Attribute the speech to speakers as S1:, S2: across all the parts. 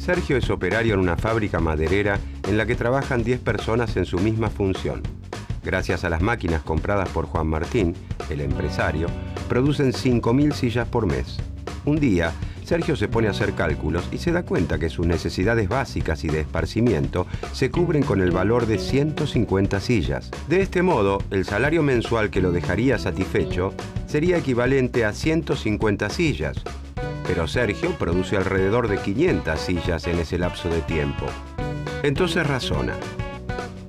S1: Sergio es operario en una fábrica maderera en la que trabajan 10 personas en su misma función. Gracias a las máquinas compradas por Juan Martín, el empresario, producen 5.000 sillas por mes. Un día, Sergio se pone a hacer cálculos y se da cuenta que sus necesidades básicas y de esparcimiento se cubren con el valor de 150 sillas. De este modo, el salario mensual que lo dejaría satisfecho sería equivalente a 150 sillas. Pero Sergio produce alrededor de 500 sillas en ese lapso de tiempo. Entonces razona.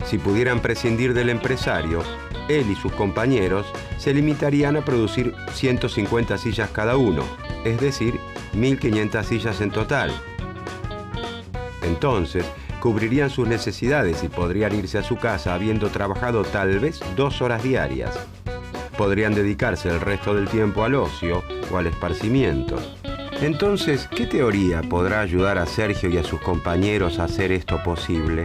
S1: Si pudieran prescindir del empresario, él y sus compañeros se limitarían a producir 150 sillas cada uno, es decir, 1.500 sillas en total. Entonces, cubrirían sus necesidades y podrían irse a su casa habiendo trabajado tal vez 2 horas diarias. Podrían dedicarse el resto del tiempo al ocio o al esparcimiento. Entonces, ¿qué teoría podrá ayudar a Sergio y a sus compañeros a hacer esto posible?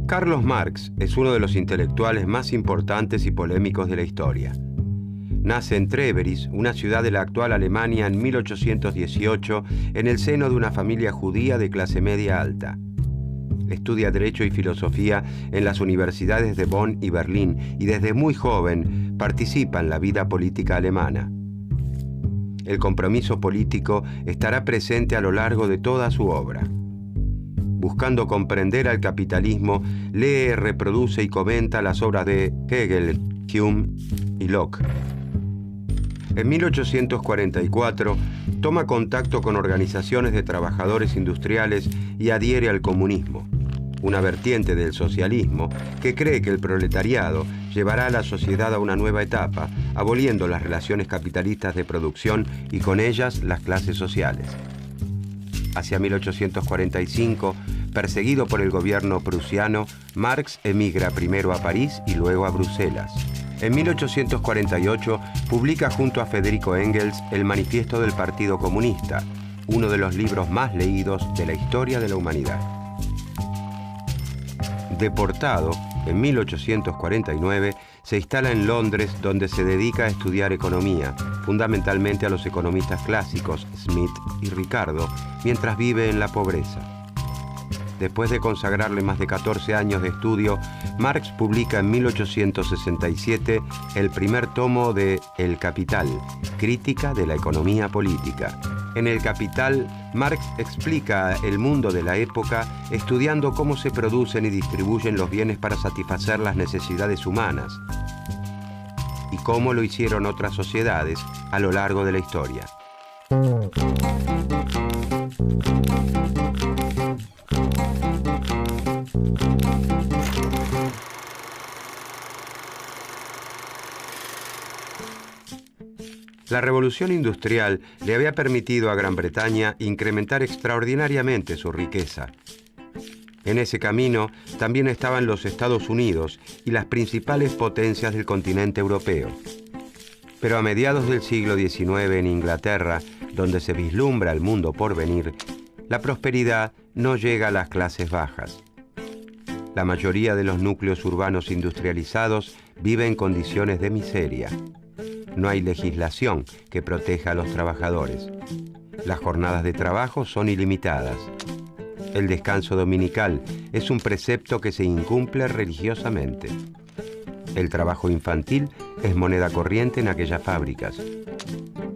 S1: Carlos Marx es uno de los intelectuales más importantes y polémicos de la historia. Nace en Treveris, una ciudad de la actual Alemania, en 1818, en el seno de una familia judía de clase media alta. Estudia Derecho y Filosofía en las universidades de Bonn y Berlín y desde muy joven participa en la vida política alemana. El compromiso político estará presente a lo largo de toda su obra. Buscando comprender al capitalismo, lee, reproduce y comenta las obras de Hegel, Hume y Locke. En 1844 toma contacto con organizaciones de trabajadores industriales y adhiere al comunismo, una vertiente del socialismo que cree que el proletariado llevará a la sociedad a una nueva etapa, aboliendo las relaciones capitalistas de producción y con ellas las clases sociales. Hacia 1845, perseguido por el gobierno prusiano, Marx emigra primero a París y luego a Bruselas. En 1848 publica junto a Federico Engels el Manifiesto del Partido Comunista, uno de los libros más leídos de la historia de la humanidad. Deportado, en 1849 se instala en Londres, donde se dedica a estudiar economía, fundamentalmente a los economistas clásicos Smith y Ricardo, mientras vive en la pobreza. Después de consagrarle más de 14 años de estudio, Marx publica en 1867 el primer tomo de El Capital, Crítica de la Economía Política. En El Capital, Marx explica el mundo de la época estudiando cómo se producen y distribuyen los bienes para satisfacer las necesidades humanas y cómo lo hicieron otras sociedades a lo largo de la historia. La revolución industrial le había permitido a Gran Bretaña incrementar extraordinariamente su riqueza. En ese camino también estaban los Estados Unidos y las principales potencias del continente europeo. Pero a mediados del siglo XIX en Inglaterra, donde se vislumbra el mundo por venir, la prosperidad no llega a las clases bajas. La mayoría de los núcleos urbanos industrializados vive en condiciones de miseria. No hay legislación que proteja a los trabajadores. Las jornadas de trabajo son ilimitadas. El descanso dominical es un precepto que se incumple religiosamente. El trabajo infantil es moneda corriente en aquellas fábricas.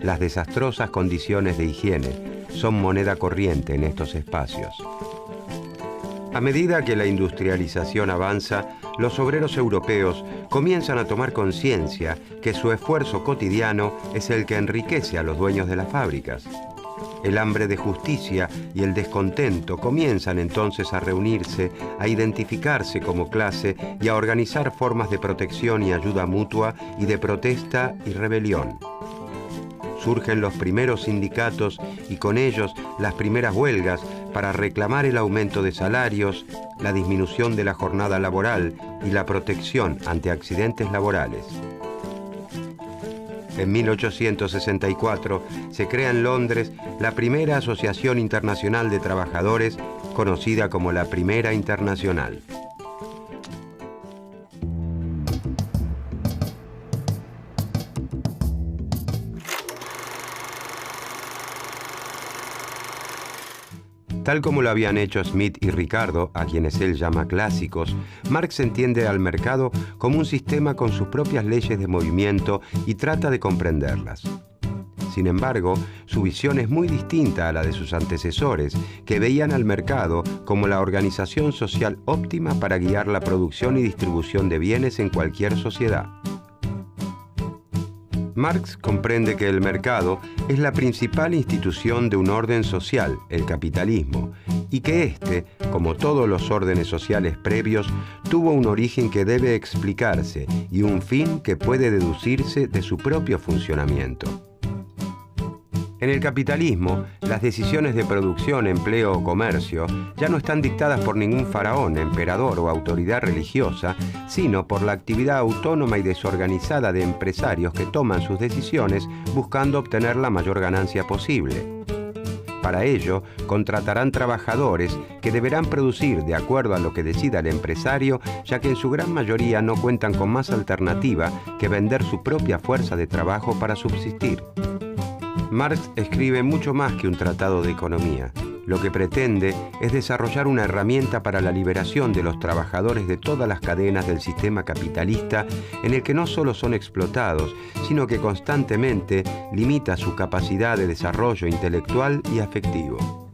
S1: Las desastrosas condiciones de higiene son moneda corriente en estos espacios. A medida que la industrialización avanza, los obreros europeos comienzan a tomar conciencia que su esfuerzo cotidiano es el que enriquece a los dueños de las fábricas. El hambre de justicia y el descontento comienzan entonces a reunirse, a identificarse como clase y a organizar formas de protección y ayuda mutua y de protesta y rebelión. surgen los primeros sindicatos y con ellos las primeras huelgas para reclamar el aumento de salarios, la disminución de la jornada laboral y la protección ante accidentes laborales. En 1864 se crea en Londres la primera Asociación Internacional de Trabajadores, conocida como la Primera Internacional. Tal como lo habían hecho Smith y Ricardo, a quienes él llama clásicos, Marx entiende al mercado como un sistema con sus propias leyes de movimiento y trata de comprenderlas. Sin embargo, su visión es muy distinta a la de sus antecesores, que veían al mercado como la organización social óptima para guiar la producción y distribución de bienes en cualquier sociedad. Marx comprende que el mercado es la principal institución de un orden social, el capitalismo, y que éste, como todos los órdenes sociales previos, tuvo un origen que debe explicarse y un fin que puede deducirse de su propio funcionamiento. En el capitalismo, las decisiones de producción, empleo o comercio ya no están dictadas por ningún faraón, emperador o autoridad religiosa, sino por la actividad autónoma y desorganizada de empresarios que toman sus decisiones buscando obtener la mayor ganancia posible. Para ello, contratarán trabajadores que deberán producir de acuerdo a lo que decida el empresario, ya que en su gran mayoría no cuentan con más alternativa que vender su propia fuerza de trabajo para subsistir. Marx escribe mucho más que un tratado de economía. Lo que pretende es desarrollar una herramienta para la liberación de los trabajadores de todas las cadenas del sistema capitalista en el que no solo son explotados, sino que constantemente limita su capacidad de desarrollo intelectual y afectivo.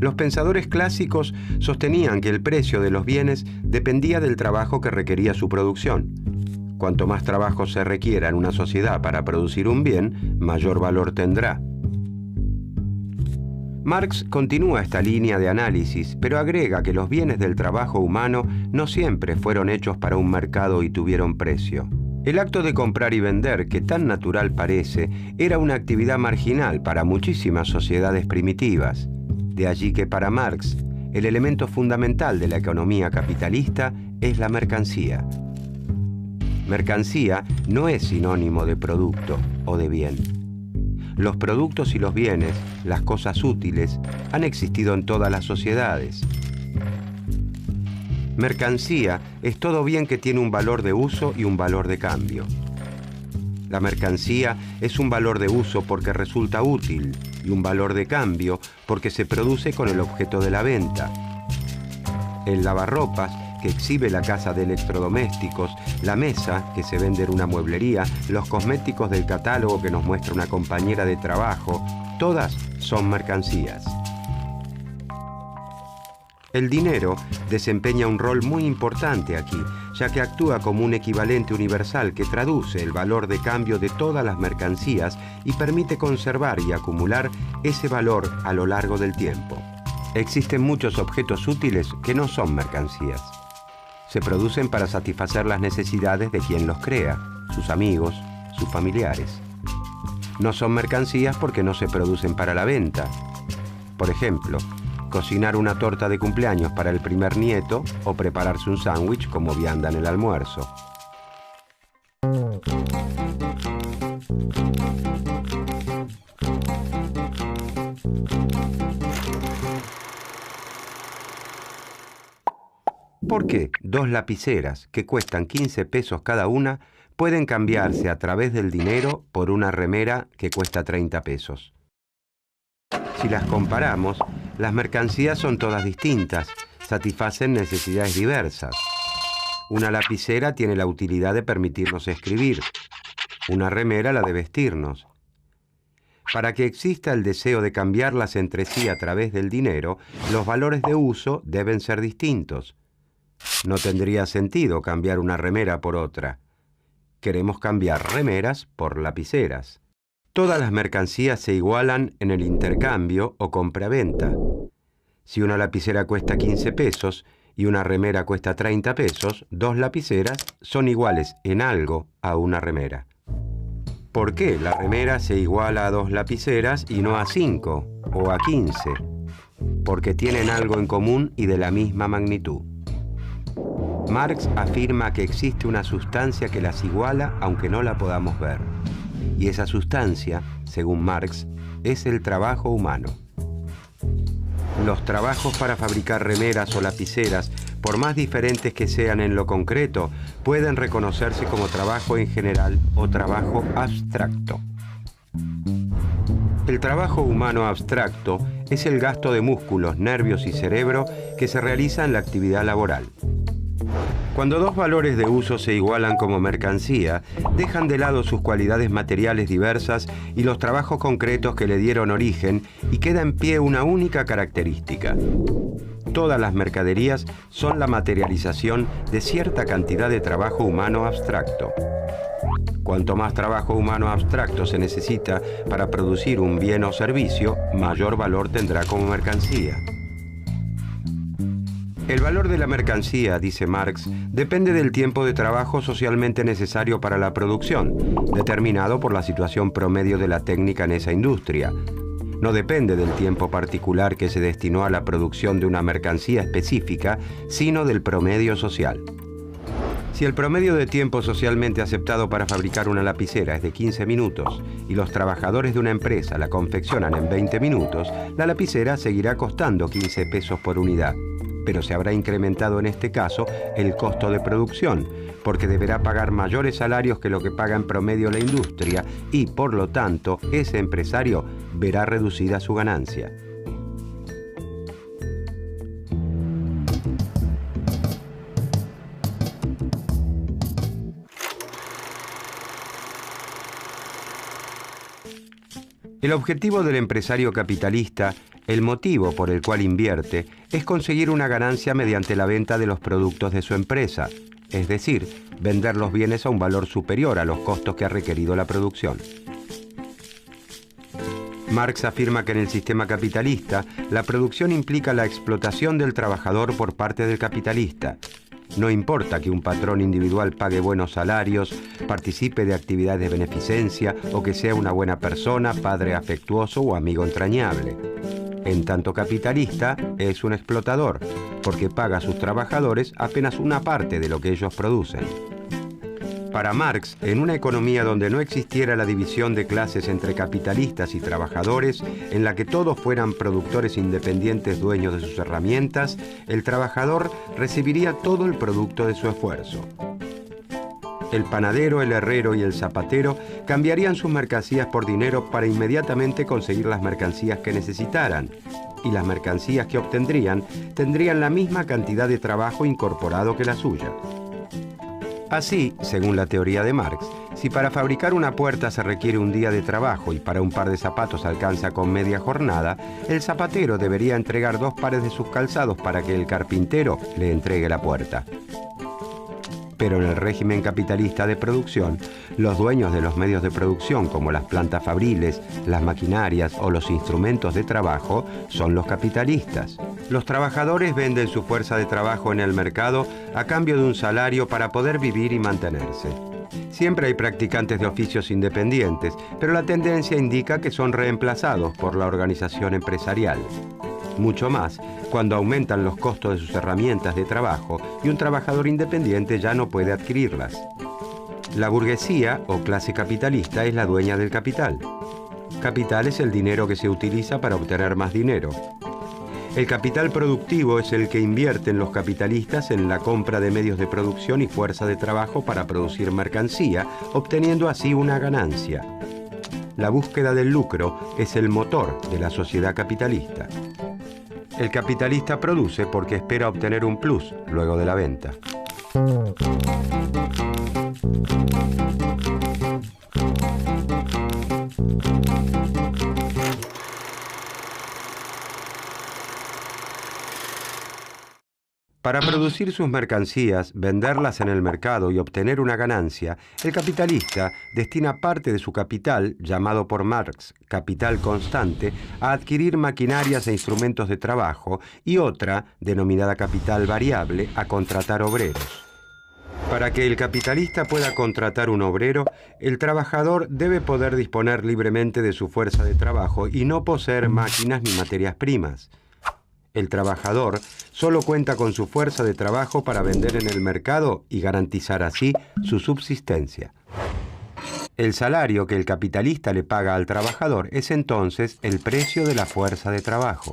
S1: Los pensadores clásicos sostenían que el precio de los bienes dependía del trabajo que requería su producción. Cuanto más trabajo se requiera en una sociedad para producir un bien, mayor valor tendrá. Marx continúa esta línea de análisis, pero agrega que los bienes del trabajo humano no siempre fueron hechos para un mercado y tuvieron precio. El acto de comprar y vender, que tan natural parece, era una actividad marginal para muchísimas sociedades primitivas. De allí que para Marx, el elemento fundamental de la economía capitalista es la mercancía. Mercancía no es sinónimo de producto o de bien. Los productos y los bienes, las cosas útiles, han existido en todas las sociedades. Mercancía es todo bien que tiene un valor de uso y un valor de cambio. La mercancía es un valor de uso porque resulta útil y un valor de cambio porque se produce con el objeto de la venta. El lavarropas, que exhibe la casa de electrodomésticos, la mesa, que se vende en una mueblería, los cosméticos del catálogo que nos muestra una compañera de trabajo, todas son mercancías. El dinero desempeña un rol muy importante aquí, ya que actúa como un equivalente universal que traduce el valor de cambio de todas las mercancías y permite conservar y acumular ese valor a lo largo del tiempo. Existen muchos objetos útiles que no son mercancías. Se producen para satisfacer las necesidades de quien los crea, sus amigos, sus familiares. No son mercancías porque no se producen para la venta. Por ejemplo, cocinar una torta de cumpleaños para el primer nieto o prepararse un sándwich como vianda en el almuerzo. ¿Por qué 2 lapiceras que cuestan 15 pesos cada una pueden cambiarse a través del dinero por una remera que cuesta 30 pesos? Si las comparamos, las mercancías son todas distintas, satisfacen necesidades diversas. Una lapicera tiene la utilidad de permitirnos escribir, una remera la de vestirnos. Para que exista el deseo de cambiarlas entre sí a través del dinero, los valores de uso deben ser distintos. No tendría sentido cambiar una remera por otra. Queremos cambiar remeras por lapiceras. Todas las mercancías se igualan en el intercambio o compra-venta. Si una lapicera cuesta 15 pesos y una remera cuesta 30 pesos, dos lapiceras son iguales en algo a una remera. ¿Por qué la remera se iguala a dos lapiceras y no a 5 o a 15? Porque tienen algo en común y de la misma magnitud. Marx afirma que existe una sustancia que las iguala aunque no la podamos ver. Y esa sustancia, según Marx, es el trabajo humano. Los trabajos para fabricar remeras o lapiceras, por más diferentes que sean en lo concreto, pueden reconocerse como trabajo en general o trabajo abstracto. El trabajo humano abstracto es el gasto de músculos, nervios y cerebro que se realiza en la actividad laboral. Cuando dos valores de uso se igualan como mercancía, dejan de lado sus cualidades materiales diversas y los trabajos concretos que le dieron origen y queda en pie una única característica. Todas las mercaderías son la materialización de cierta cantidad de trabajo humano abstracto. Cuanto más trabajo humano abstracto se necesita para producir un bien o servicio, mayor valor tendrá como mercancía. El valor de la mercancía, dice Marx, depende del tiempo de trabajo socialmente necesario para la producción, determinado por la situación promedio de la técnica en esa industria. No depende del tiempo particular que se destinó a la producción de una mercancía específica, sino del promedio social. Si el promedio de tiempo socialmente aceptado para fabricar una lapicera es de 15 minutos y los trabajadores de una empresa la confeccionan en 20 minutos, la lapicera seguirá costando 15 pesos por unidad. Pero se habrá incrementado en este caso el costo de producción, porque deberá pagar mayores salarios que lo que paga en promedio la industria y, por lo tanto, ese empresario verá reducida su ganancia. El objetivo del empresario capitalista, el motivo por el cual invierte, es conseguir una ganancia mediante la venta de los productos de su empresa, es decir, vender los bienes a un valor superior a los costos que ha requerido la producción. Marx afirma que en el sistema capitalista, la producción implica la explotación del trabajador por parte del capitalista. No importa que un patrón individual pague buenos salarios, participe de actividades de beneficencia o que sea una buena persona, padre afectuoso o amigo entrañable. En tanto capitalista, es un explotador, porque paga a sus trabajadores apenas una parte de lo que ellos producen. Para Marx, en una economía donde no existiera la división de clases entre capitalistas y trabajadores, en la que todos fueran productores independientes dueños de sus herramientas, el trabajador recibiría todo el producto de su esfuerzo. El panadero, el herrero y el zapatero cambiarían sus mercancías por dinero para inmediatamente conseguir las mercancías que necesitaran, y las mercancías que obtendrían tendrían la misma cantidad de trabajo incorporado que la suya. Así, según la teoría de Marx, si para fabricar una puerta se requiere un día de trabajo y para un par de zapatos alcanza con media jornada, el zapatero debería entregar 2 pares de sus calzados para que el carpintero le entregue la puerta. Pero en el régimen capitalista de producción, los dueños de los medios de producción, como las plantas fabriles, las maquinarias o los instrumentos de trabajo, son los capitalistas. Los trabajadores venden su fuerza de trabajo en el mercado a cambio de un salario para poder vivir y mantenerse. Siempre hay practicantes de oficios independientes, pero la tendencia indica que son reemplazados por la organización empresarial. Mucho más cuando aumentan los costos de sus herramientas de trabajo y un trabajador independiente ya no puede adquirirlas. La burguesía o clase capitalista es la dueña del capital. Capital es el dinero que se utiliza para obtener más dinero. El capital productivo es el que invierten los capitalistas en la compra de medios de producción y fuerza de trabajo para producir mercancía, obteniendo así una ganancia. La búsqueda del lucro es el motor de la sociedad capitalista. El capitalista produce porque espera obtener un plus luego de la venta. Para producir sus mercancías, venderlas en el mercado y obtener una ganancia, el capitalista destina parte de su capital, llamado por Marx capital constante, a adquirir maquinarias e instrumentos de trabajo y otra, denominada capital variable, a contratar obreros. Para que el capitalista pueda contratar un obrero, el trabajador debe poder disponer libremente de su fuerza de trabajo y no poseer máquinas ni materias primas. El trabajador solo cuenta con su fuerza de trabajo para vender en el mercado y garantizar así su subsistencia. El salario que el capitalista le paga al trabajador es entonces el precio de la fuerza de trabajo.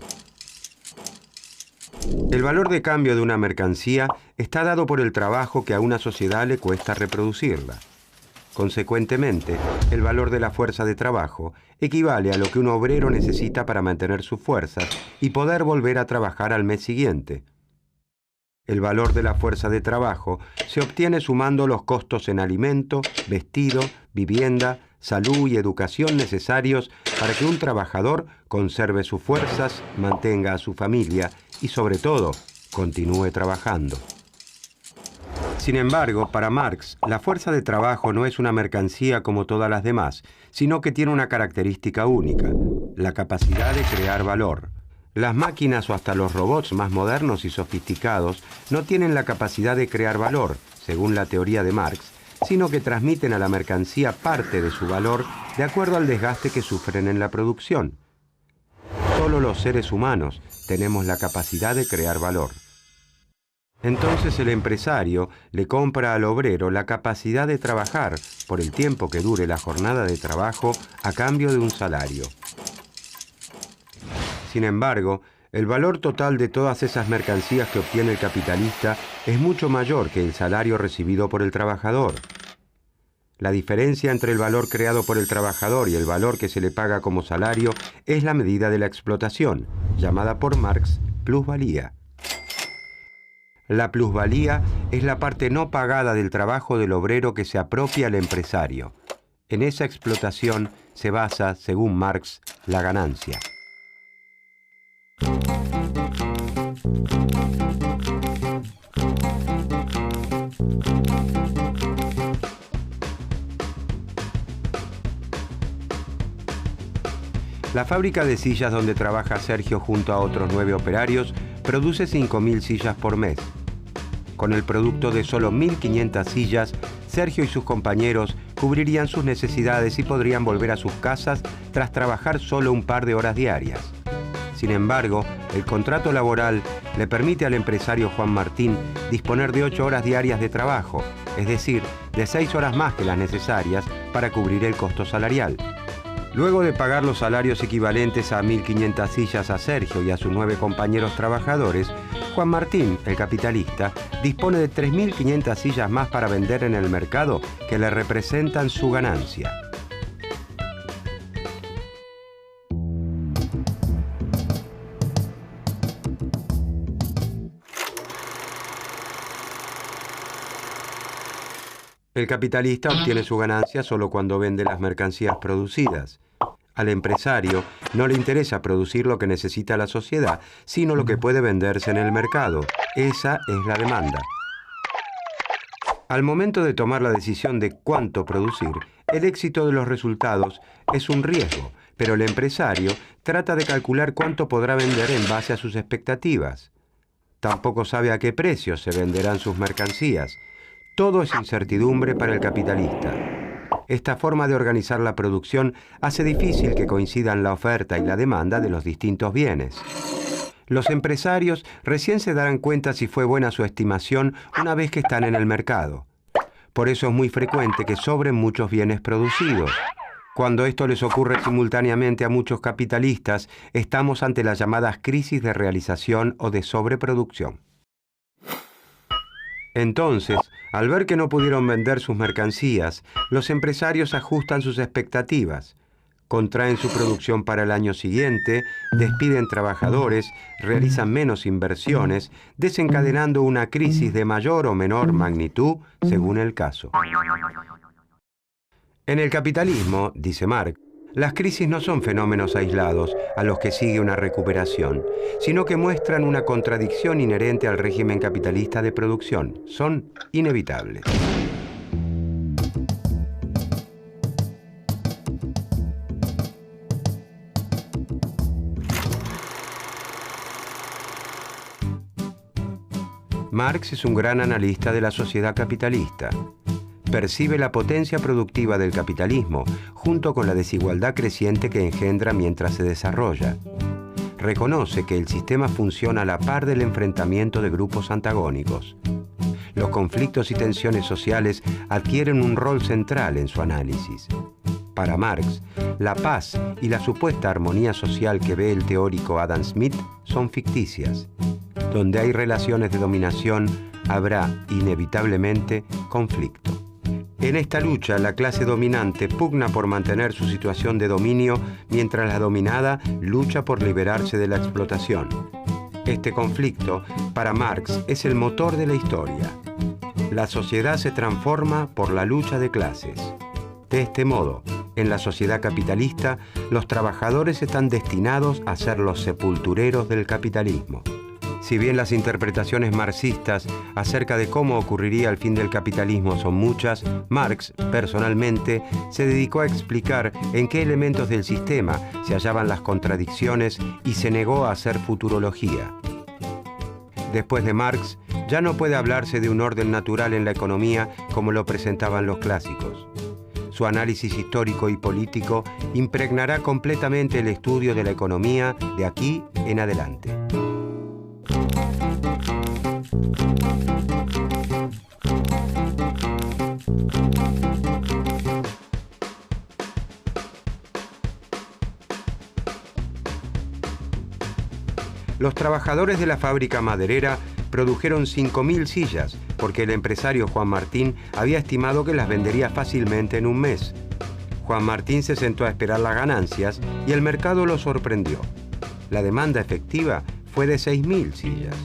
S1: El valor de cambio de una mercancía está dado por el trabajo que a una sociedad le cuesta reproducirla. Consecuentemente, el valor de la fuerza de trabajo equivale a lo que un obrero necesita para mantener sus fuerzas y poder volver a trabajar al mes siguiente. El valor de la fuerza de trabajo se obtiene sumando los costos en alimento, vestido, vivienda, salud y educación necesarios para que un trabajador conserve sus fuerzas, mantenga a su familia y, sobre todo, continúe trabajando. Sin embargo, para Marx, la fuerza de trabajo no es una mercancía como todas las demás, sino que tiene una característica única, la capacidad de crear valor. Las máquinas o hasta los robots más modernos y sofisticados no tienen la capacidad de crear valor, según la teoría de Marx, sino que transmiten a la mercancía parte de su valor de acuerdo al desgaste que sufren en la producción. Solo los seres humanos tenemos la capacidad de crear valor. Entonces el empresario le compra al obrero la capacidad de trabajar por el tiempo que dure la jornada de trabajo a cambio de un salario. Sin embargo, el valor total de todas esas mercancías que obtiene el capitalista es mucho mayor que el salario recibido por el trabajador. La diferencia entre el valor creado por el trabajador y el valor que se le paga como salario es la medida de la explotación, llamada por Marx plusvalía. La plusvalía es la parte no pagada del trabajo del obrero que se apropia el empresario. En esa explotación se basa, según Marx, la ganancia. La fábrica de sillas donde trabaja Sergio junto a otros 9 operarios produce 5.000 sillas por mes. Con el producto de solo 1.500 sillas, Sergio y sus compañeros cubrirían sus necesidades y podrían volver a sus casas tras trabajar solo un par de horas diarias. Sin embargo, el contrato laboral le permite al empresario Juan Martín disponer de 8 horas diarias de trabajo, es decir, de 6 horas más que las necesarias para cubrir el costo salarial. Luego de pagar los salarios equivalentes a 1.500 sillas a Sergio y a sus 9 compañeros trabajadores, Juan Martín, el capitalista, dispone de 3.500 sillas más para vender en el mercado que le representan su ganancia. El capitalista obtiene su ganancia solo cuando vende las mercancías producidas. Al empresario no le interesa producir lo que necesita la sociedad, sino lo que puede venderse en el mercado. Esa es la demanda. Al momento de tomar la decisión de cuánto producir, el éxito de los resultados es un riesgo, pero el empresario trata de calcular cuánto podrá vender en base a sus expectativas. Tampoco sabe a qué precio se venderán sus mercancías. Todo es incertidumbre para el capitalista. Esta forma de organizar la producción hace difícil que coincidan la oferta y la demanda de los distintos bienes. Los empresarios recién se darán cuenta si fue buena su estimación una vez que están en el mercado. Por eso es muy frecuente que sobren muchos bienes producidos. Cuando esto les ocurre simultáneamente a muchos capitalistas, estamos ante las llamadas crisis de realización o de sobreproducción. Entonces, al ver que no pudieron vender sus mercancías, los empresarios ajustan sus expectativas, contraen su producción para el año siguiente, despiden trabajadores, realizan menos inversiones, desencadenando una crisis de mayor o menor magnitud según el caso. En el capitalismo, dice Marx, Las crisis no son fenómenos aislados a los que sigue una recuperación, sino que muestran una contradicción inherente al régimen capitalista de producción. Son inevitables. Marx es un gran analista de la sociedad capitalista. Percibe la potencia productiva del capitalismo junto con la desigualdad creciente que engendra mientras se desarrolla. Reconoce que el sistema funciona a la par del enfrentamiento de grupos antagónicos. Los conflictos y tensiones sociales adquieren un rol central en su análisis. Para Marx, la paz y la supuesta armonía social que ve el teórico Adam Smith son ficticias. Donde hay relaciones de dominación, habrá inevitablemente conflicto. En esta lucha, la clase dominante pugna por mantener su situación de dominio, mientras la dominada lucha por liberarse de la explotación. Este conflicto, para Marx, es el motor de la historia. La sociedad se transforma por la lucha de clases. De este modo, en la sociedad capitalista, los trabajadores están destinados a ser los sepultureros del capitalismo. Si bien las interpretaciones marxistas acerca de cómo ocurriría el fin del capitalismo son muchas, Marx, personalmente, se dedicó a explicar en qué elementos del sistema se hallaban las contradicciones y se negó a hacer futurología. Después de Marx, ya no puede hablarse de un orden natural en la economía como lo presentaban los clásicos. Su análisis histórico y político impregnará completamente el estudio de la economía de aquí en adelante. Los trabajadores de la fábrica maderera produjeron 5.000 sillas, porque el empresario Juan Martín había estimado que las vendería fácilmente en un mes. Juan Martín se sentó a esperar las ganancias y el mercado lo sorprendió. La demanda efectiva fue de 6.000 sillas.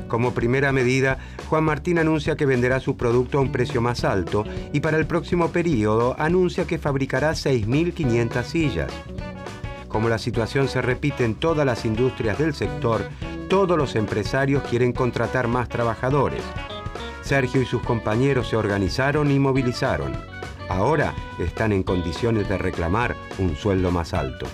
S1: Como primera medida, Juan Martín anuncia que venderá su producto a un precio más alto y para el próximo periodo anuncia que fabricará 6.500 sillas. Como la situación se repite en todas las industrias del sector, todos los empresarios quieren contratar más trabajadores. Sergio y sus compañeros se organizaron y movilizaron. Ahora están en condiciones de reclamar un sueldo más alto.